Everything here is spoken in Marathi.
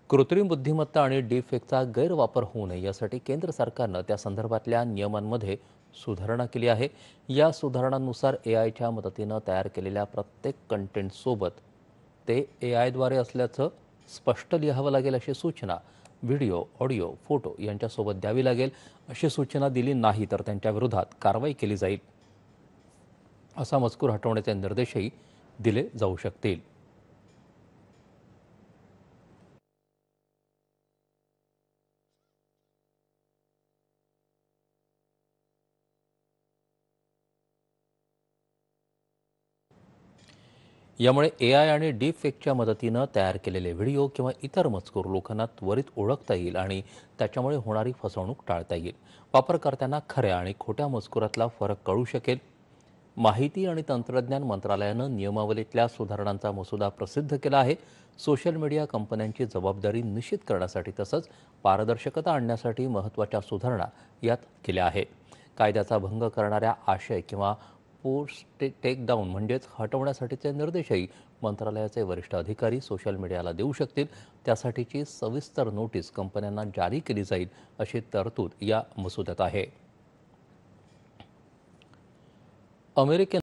कृत्रिम बुद्धिमत्ता आणि डीपफेकचा गैरवापर होऊ नये यासाठी केंद्र सरकारनं त्या संदर्भातल्या नियमांमध्ये सुधारणा केली आहे. या सुधारणांनुसार एआयच्या मदतीनं तयार केलेल्या प्रत्येक कंटेंटसोबत ते एआयद्वारे असल्याचं स्पष्ट लिहावं लागेल अशी सूचना व्हिडिओ, ऑडिओ, फोटो यांच्यासोबत द्यावी लागेल. अशी सूचना दिली नाही तर त्यांच्या विरोधात कारवाई केली जाईल. असा मजकूर हटवण्याचे निर्देशही दिले जाऊ शकतील. यामुळे एआय आणि डीपफेकच्या मदतीनं तयार केलेले व्हिडिओ किंवा इतर मजकूर लोकांना त्वरित ओळखता येईल आणि त्याच्यामुळे होणारी फसवणूक टाळता येईल. वापरकर्त्यांना खऱ्या आणि खोट्या मजकुरातला फरक कळू शकेल. माहिती आणि तंत्रज्ञान मंत्रालयानं नियमावलीतल्या सुधारणांचा मसुदा प्रसिद्ध केला आहे. सोशल मीडिया कंपन्यांची जबाबदारी निश्चित करण्यासाठी तसंच पारदर्शकता आणण्यासाठी महत्त्वाच्या सुधारणा यात केल्या आहेत. कायद्याचा भंग करणाऱ्या आशय किंवा पोस्ट टेकडाऊन म्हणजेच हटवण्यासाठीचे निर्देशही मंत्रालयाचे वरिष्ठ अधिकारी सोशल मीडियाला देऊ शकतील. त्यासाठीची सविस्तर नोटीस कंपन्यांना जारी केली जाईल अशी तरतूद या मसुद्यात आहे. अमेरिकेनं